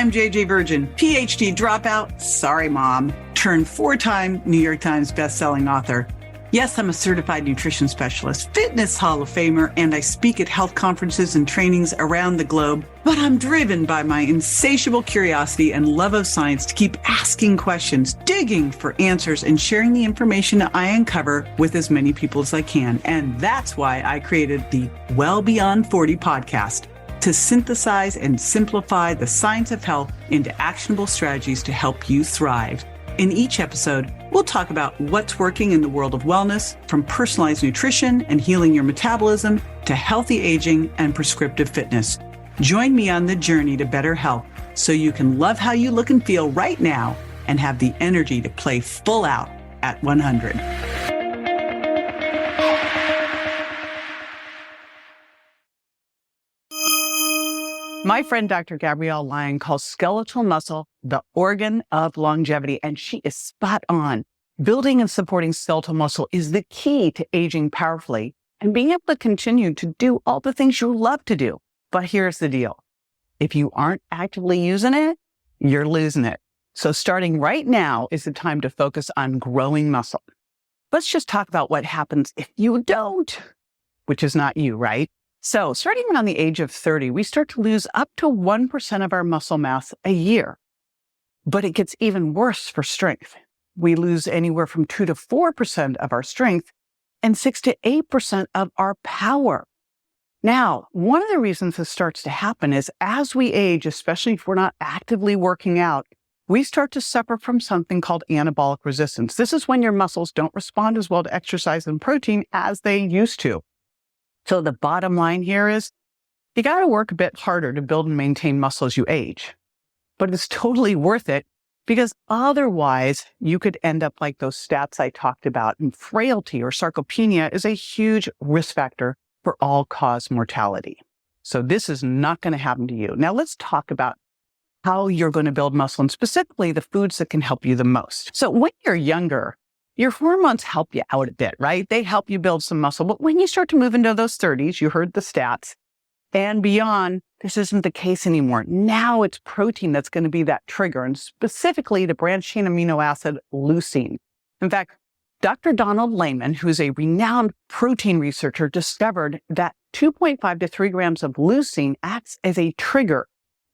I'm JJ Virgin, PhD dropout, sorry mom, turned 4-time New York Times bestselling author. Yes, I'm a certified nutrition specialist, fitness Hall of Famer, and I speak at health conferences and trainings around the globe. But I'm driven by my insatiable curiosity and love of science to keep asking questions, digging for answers, and sharing the information I uncover with as many people as I can. And that's why I created the Well Beyond 40 podcast, to synthesize and simplify the science of health into actionable strategies to help you thrive. In each episode, we'll talk about what's working in the world of wellness, from personalized nutrition and healing your metabolism to healthy aging and prescriptive fitness. Join me on the journey to better health so you can love how you look and feel right now and have the energy to play full out at 100. My friend Dr. Gabrielle Lyon calls skeletal muscle the organ of longevity, and she is spot on. Building and supporting skeletal muscle is the key to aging powerfully and being able to continue to do all the things you love to do. But here's the deal. If you aren't actively using it, you're losing it. So starting right now is the time to focus on growing muscle. Let's just talk about what happens if you don't, which is not you, right? So starting around the age of 30, we start to lose up to 1% of our muscle mass a year. But it gets even worse for strength. We lose anywhere from 2 to 4% of our strength and 6 to 8% of our power. Now, one of the reasons this starts to happen is as we age, especially if we're not actively working out, we start to suffer from something called anabolic resistance. This is when your muscles don't respond as well to exercise and protein as they used to. So the bottom line here is you got to work a bit harder to build and maintain muscle as you age. But it's totally worth it because otherwise you could end up like those stats I talked about. And frailty or sarcopenia is a huge risk factor for all-cause mortality. So this is not going to happen to you. Now let's talk about how you're going to build muscle and specifically the foods that can help you the most. So when you're younger, your hormones help you out a bit, right? They help you build some muscle. But when you start to move into those 30s, you heard the stats, and beyond, this isn't the case anymore. Now it's protein that's going to be that trigger, and specifically the branched-chain amino acid leucine. In fact, Dr. Donald Layman, who's a renowned protein researcher, discovered that 2.5 to 3 grams of leucine acts as a trigger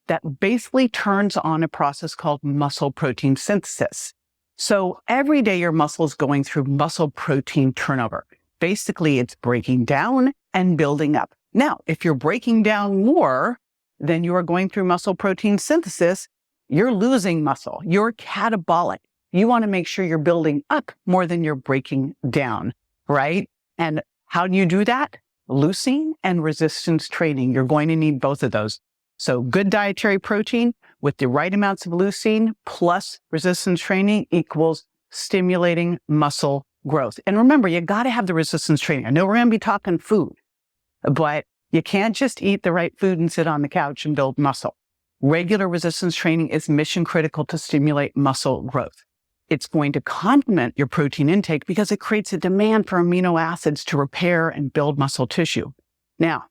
that basically turns on a process called muscle protein synthesis. So every day your muscle is going through muscle protein turnover. Basically, it's breaking down and building up. Now, if you're breaking down more than you are going through muscle protein synthesis, you're losing muscle. You're catabolic. You want to make sure you're building up more than you're breaking down, right? And how do you do that? Leucine and resistance training. You're going to need both of those. So good dietary protein with the right amounts of leucine plus resistance training equals stimulating muscle growth. And remember, you got to have the resistance training. I know we're going to be talking food, but you can't just eat the right food and sit on the couch and build muscle. Regular resistance training is mission critical to stimulate muscle growth. It's going to complement your protein intake because it creates a demand for amino acids to repair and build muscle tissue. Now,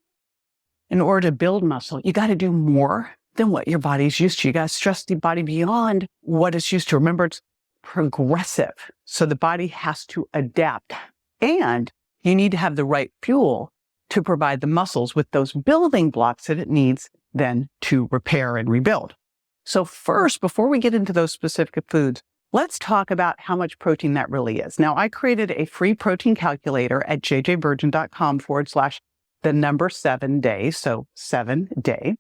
in order to build muscle, you got to do more than what your body's used to. You got to stress the body beyond what it's used to. Remember, it's progressive. So the body has to adapt. And you need to have the right fuel to provide the muscles with those building blocks that it needs then to repair and rebuild. So first, before we get into those specific foods, let's talk about how much protein that really is. Now, I created a free protein calculator at jjvirgin.com/7day. So 7-day.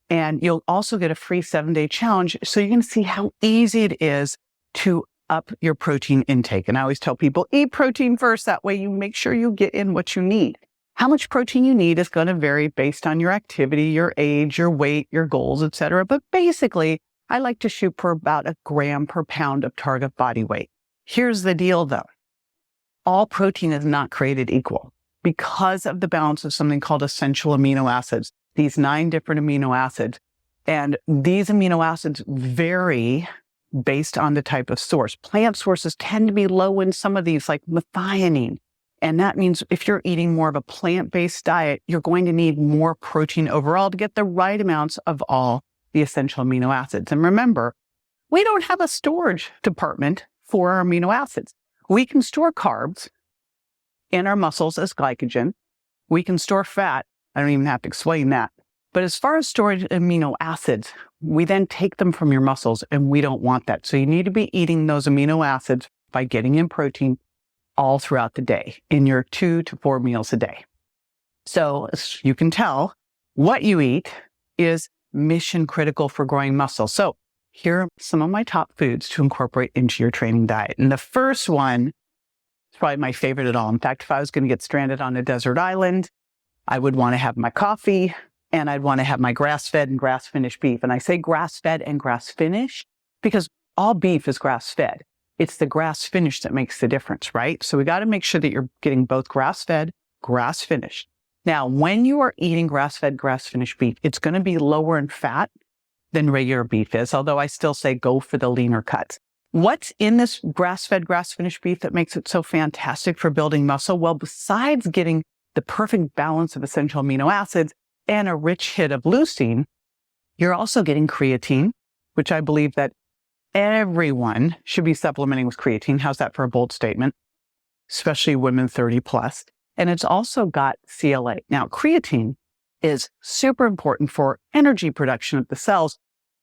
And you'll also get a free 7-day challenge. So you're going to see how easy it is to up your protein intake. And I always tell people, eat protein first. That way you make sure you get in what you need. How much protein you need is going to vary based on your activity, your age, your weight, your goals, etc. But basically, I like to shoot for about 1 gram per pound of target body weight. Here's the deal though. All protein is not created equal because of the balance of something called essential amino acids, these 9 different amino acids. And these amino acids vary based on the type of source. Plant sources tend to be low in some of these, like methionine. And that means if you're eating more of a plant-based diet, you're going to need more protein overall to get the right amounts of all the essential amino acids. And remember, we don't have a storage department for our amino acids. We can store carbs in our muscles as glycogen. We can store fat. I don't even have to explain that. But as far as storing amino acids, we then take them from your muscles, and we don't want that. So you need to be eating those amino acids by getting in protein all throughout the day in your 2 to 4 meals a day. So as you can tell, what you eat is mission critical for growing muscle. So here are some of my top foods to incorporate into your training diet. And the first one is probably my favorite at all. In fact, if I was going to get stranded on a desert island, I would want to have my coffee, and I'd want to have my grass-fed and grass-finished beef. And I say grass-fed and grass-finished because all beef is grass-fed. It's the grass-finished that makes the difference, right? So we got to make sure that you're getting both grass-fed, grass-finished. Now, when you are eating grass-fed, grass-finished beef, it's going to be lower in fat than regular beef is, although I still say go for the leaner cuts. What's in this grass-fed, grass-finished beef that makes it so fantastic for building muscle? Well, besides getting the perfect balance of essential amino acids and a rich hit of leucine, you're also getting creatine, which I believe that everyone should be supplementing with creatine. How's that for a bold statement? Especially women 30 plus. And it's also got CLA. Now, creatine is super important for energy production of the cells,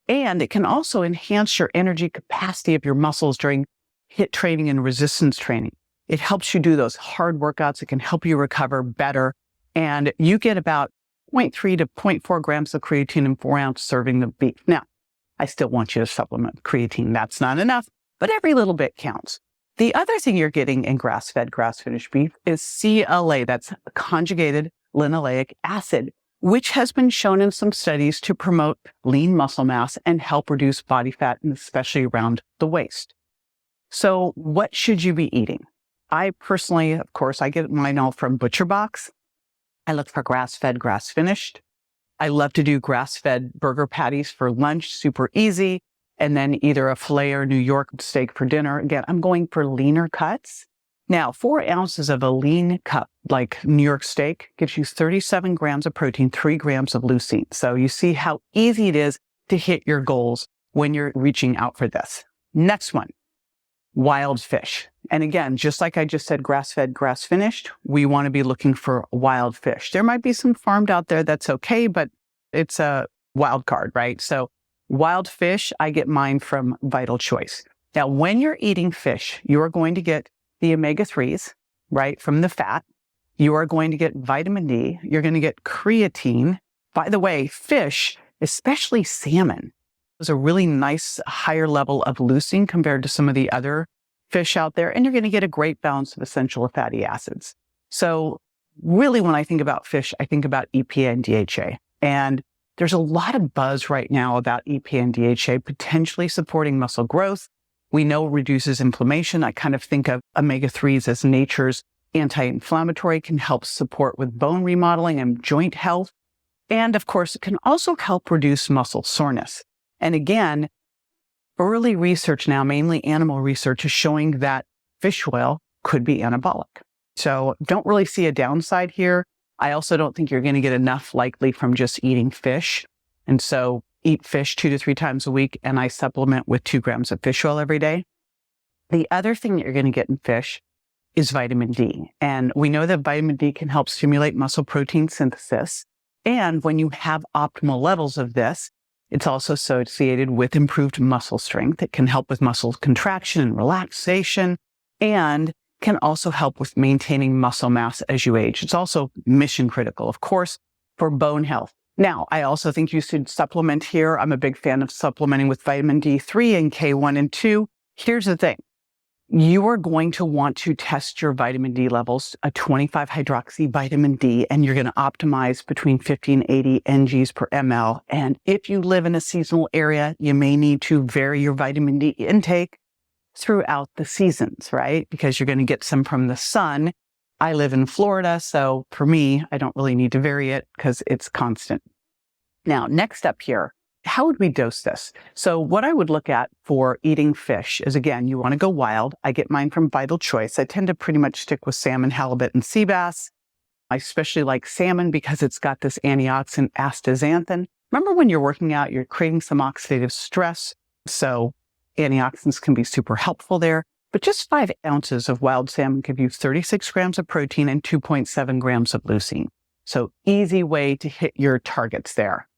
and it can also enhance your energy capacity of your muscles during HIIT training and resistance training. It helps you do those hard workouts. It can help you recover better. And you get about 0.3 to 0.4 grams of creatine in 4-ounce serving of beef. Now, I still want you to supplement creatine. That's not enough, but every little bit counts. The other thing you're getting in grass-fed, grass-finished beef is CLA. That's conjugated linoleic acid, which has been shown in some studies to promote lean muscle mass and help reduce body fat, and especially around the waist. So what should you be eating? I personally, of course, I get mine all from ButcherBox. I look for grass-fed, grass-finished. I love to do grass-fed burger patties for lunch, super easy. And then either a filet or New York steak for dinner. Again, I'm going for leaner cuts. Now, 4 ounces of a lean cut, like New York steak, gives you 37 grams of protein, 3 grams of leucine. So you see how easy it is to hit your goals when you're reaching out for this. Next one, wild fish. And again, just like I just said, grass-fed, grass-finished, we want to be looking for wild fish. There might be some farmed out there that's okay, but it's a wild card, right? So wild fish, I get mine from Vital Choice. Now, when you're eating fish, you are going to get the omega-3s, right, from the fat. You are going to get vitamin D. You're going to get creatine. By the way, fish, especially salmon, is a really nice higher level of leucine compared to some of the other fish out there. And you're going to get a great balance of essential fatty acids. So really, when I think about fish, I think about EPA and DHA. And there's a lot of buzz right now about EPA and DHA potentially supporting muscle growth. We know reduces inflammation. I kind of think of omega-3s as nature's anti-inflammatory, can help support with bone remodeling and joint health. And of course, it can also help reduce muscle soreness. And again, early research now, mainly animal research, is showing that fish oil could be anabolic. So don't really see a downside here. I also don't think you're going to get enough likely from just eating fish. And so eat fish 2 to 3 times a week, and I supplement with 2 grams of fish oil every day. The other thing that you're going to get in fish is vitamin D. And we know that vitamin D can help stimulate muscle protein synthesis. And when you have optimal levels of this, it's also associated with improved muscle strength. It can help with muscle contraction and relaxation, and can also help with maintaining muscle mass as you age. It's also mission critical, of course, for bone health. Now, I also think you should supplement here. I'm a big fan of supplementing with vitamin D3 and K1 and 2. Here's the thing. You are going to want to test your vitamin D levels, a 25 hydroxy vitamin D, and you're going to optimize between 50 and 80 NGs per ml. And if you live in a seasonal area, you may need to vary your vitamin D intake throughout the seasons, right? Because you're going to get some from the sun. I live in Florida, so for me, I don't really need to vary it because it's constant. Now, next up here, how would we dose this? So what I would look at for eating fish is, again, you want to go wild. I get mine from Vital Choice. I tend to pretty much stick with salmon, halibut, and sea bass. I especially like salmon because it's got this antioxidant astaxanthin Remember, when you're working out, you're creating some oxidative stress. So antioxidants can be super helpful there. But just 5 ounces of wild salmon give you 36 grams of protein and 2.7 grams of leucine. So easy way to hit your targets there.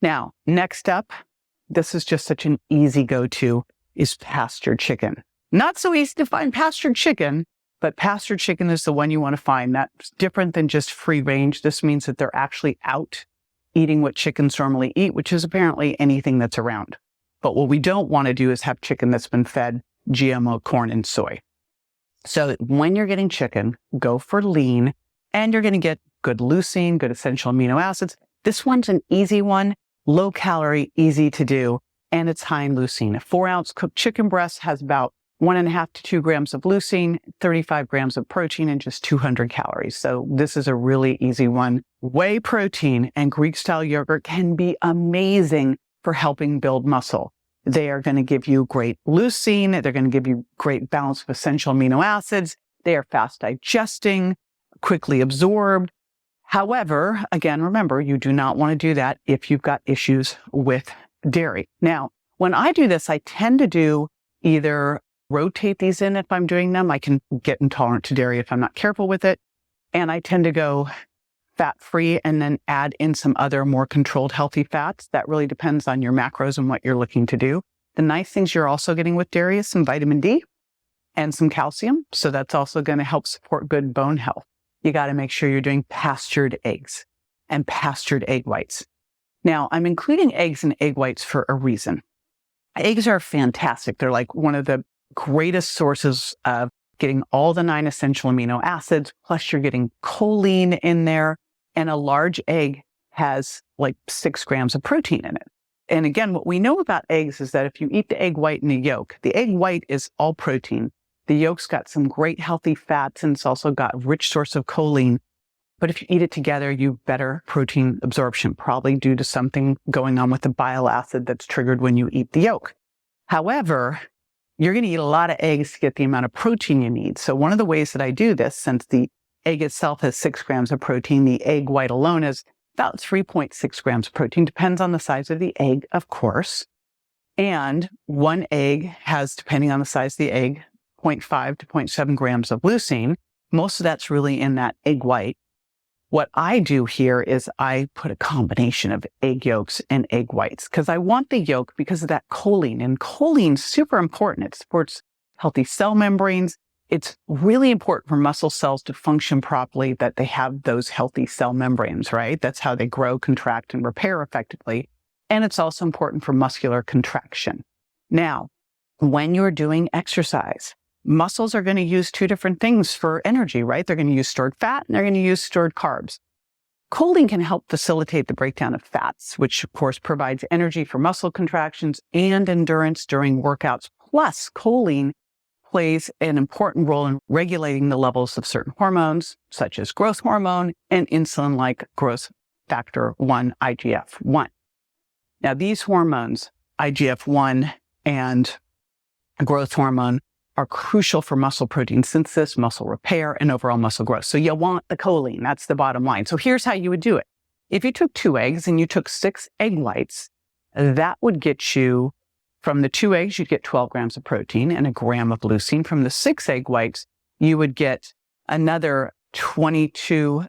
Now, next up, this is just such an easy go-to, is pastured chicken. Not so easy to find pastured chicken, but pastured chicken is the one you want to find. That's different than just free range. This means that they're actually out eating what chickens normally eat, which is apparently anything that's around. But what we don't want to do is have chicken that's been fed GMO corn and soy. So when you're getting chicken, go for lean, and you're going to get good leucine, good essential amino acids. This one's an easy one, low calorie, easy to do, and it's high in leucine. A 4-ounce cooked chicken breast has about 1.5 to 2 grams of leucine, 35 grams of protein, and just 200 calories. So this is a really easy one. Whey protein and Greek-style yogurt can be amazing for helping build muscle. They are going to give you great leucine. They're going to give you great balance of essential amino acids. They are fast digesting, quickly absorbed. However, again, remember, you do not want to do that if you've got issues with dairy. Now, when I do this, I tend to do either rotate these in if I'm doing them. I can get intolerant to dairy if I'm not careful with it. And I tend to go fat-free and then add in some other more controlled healthy fats. That really depends on your macros and what you're looking to do. The nice things you're also getting with dairy is some vitamin D and some calcium. So that's also going to help support good bone health. You got to make sure you're doing pastured eggs and pastured egg whites. Now, I'm including eggs and egg whites for a reason. Eggs are fantastic. They're like one of the greatest sources of getting all the 9 essential amino acids, plus you're getting choline in there. And a large egg has like 6 grams of protein in it. And again, what we know about eggs is that if you eat the egg white and the yolk, the egg white is all protein. The yolk's got some great healthy fats, and it's also got a rich source of choline. But if you eat it together, you have better protein absorption, probably due to something going on with the bile acid that's triggered when you eat the yolk. However, you're going to eat a lot of eggs to get the amount of protein you need. So one of the ways that I do this, since the egg itself has 6 grams of protein, the egg white alone is about 3.6 grams of protein. Depends on the size of the egg, of course. And one egg has, depending on the size of the egg, 0.5 to 0.7 grams of leucine. Most of that's really in that egg white. What I do here is I put a combination of egg yolks and egg whites because I want the yolk because of that choline. And choline's super important. It supports healthy cell membranes. It's really important for muscle cells to function properly, that they have those healthy cell membranes, right? That's how they grow, contract, and repair effectively. And it's also important for muscular contraction. Now, when you're doing exercise, muscles are going to use 2 different things for energy, right? They're going to use stored fat and they're going to use stored carbs. Choline can help facilitate the breakdown of fats, which of course provides energy for muscle contractions and endurance during workouts. Plus, choline plays an important role in regulating the levels of certain hormones, such as growth hormone and insulin like growth factor 1, IGF-1. Now, these hormones, IGF-1 and growth hormone, are crucial for muscle protein synthesis, muscle repair, and overall muscle growth. So you want the choline. That's the bottom line. So here's how you would do it. If you took 2 eggs and you took 6 egg whites, that would get you, from the 2 eggs, you'd get 12 grams of protein and 1 gram of leucine. From the 6 egg whites, you would get another 22,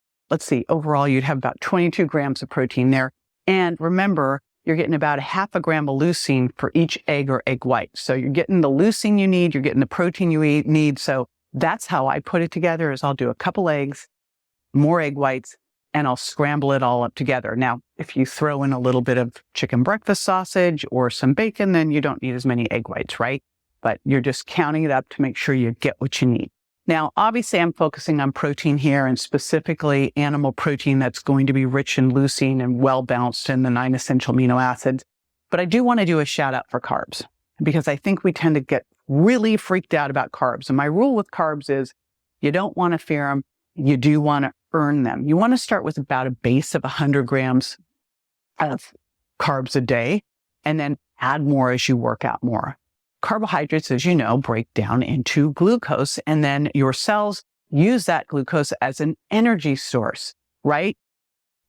overall you'd have about 22 grams of protein there. And remember, you're getting about 0.5 gram of leucine for each egg or egg white. So you're getting the leucine you need, you're getting the protein you need. So that's how I put it together, is I'll do a couple eggs, more egg whites, and I'll scramble it all up together. Now, if you throw in a little bit of chicken breakfast sausage or some bacon, then you don't need as many egg whites, right? But you're just counting it up to make sure you get what you need. Now, obviously, I'm focusing on protein here, and specifically animal protein that's going to be rich in leucine and well-balanced in the 9 essential amino acids. But I do want to do a shout out for carbs, because I think we tend to get really freaked out about carbs. And my rule with carbs is you don't want to fear them. You do want to earn them. You want to start with about a base of 100 grams of carbs a day, and then add more as you work out more. Carbohydrates, as you know, break down into glucose, and then your cells use that glucose as an energy source, right?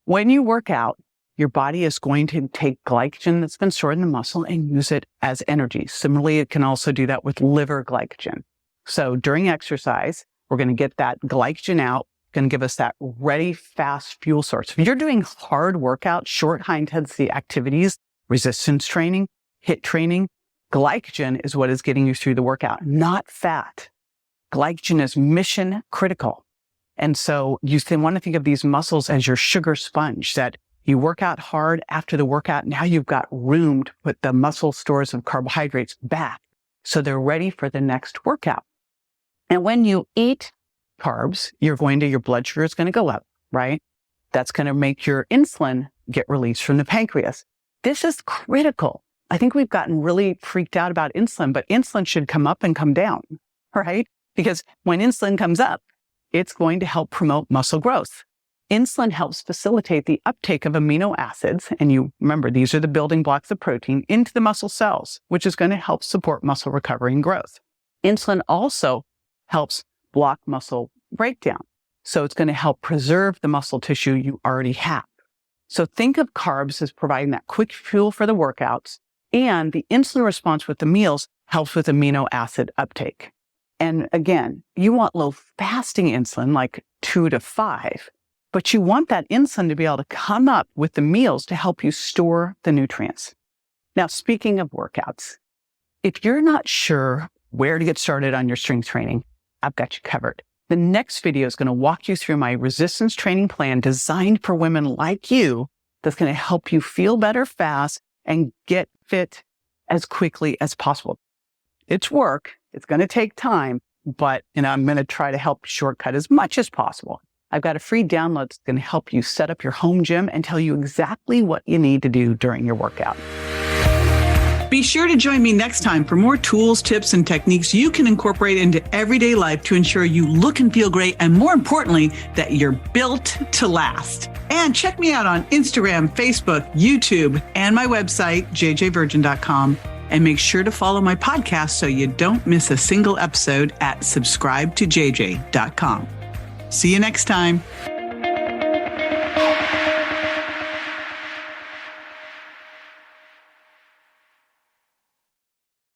When you work out, your body is going to take glycogen that's been stored in the muscle and use it as energy. Similarly, it can also do that with liver glycogen. So during exercise, we're going to get that glycogen out, going to give us that ready, fast fuel source. If you're doing hard workouts, short, high intensity activities, resistance training, HIIT training, glycogen is what is getting you through the workout, not fat. Glycogen is mission critical. And so you want to think of these muscles as your sugar sponge, that you work out hard. After the workout, now you've got room to put the muscle stores of carbohydrates back so they're ready for the next workout. And when you eat carbs, your blood sugar is going to go up, right? That's going to make your insulin get released from the pancreas. This is critical. I think we've gotten really freaked out about insulin, but insulin should come up and come down, right? Because when insulin comes up, it's going to help promote muscle growth. Insulin helps facilitate the uptake of amino acids, and you remember these are the building blocks of protein, into the muscle cells, which is going to help support muscle recovery and growth. Insulin also helps block muscle breakdown, so it's going to help preserve the muscle tissue you already have. So think of carbs as providing that quick fuel for the workouts, and the insulin response with the meals helps with amino acid uptake. And again, you want low fasting insulin, like 2 to 5, but you want that insulin to be able to come up with the meals to help you store the nutrients. Now, speaking of workouts, if you're not sure where to get started on your strength training, I've got you covered. The next video is going to walk you through my resistance training plan designed for women like you that's going to help you feel better fast and get fit as quickly as possible. It's work. It's going to take time, but I'm going to try to help shortcut as much as possible. I've got a free download that's going to help you set up your home gym and tell you exactly what you need to do during your workout. Be sure to join me next time for more tools, tips, and techniques you can incorporate into everyday life to ensure you look and feel great, and more importantly, that you're built to last. And check me out on Instagram, Facebook, YouTube, and my website, jjvirgin.com. And make sure to follow my podcast so you don't miss a single episode at subscribetojj.com. See you next time.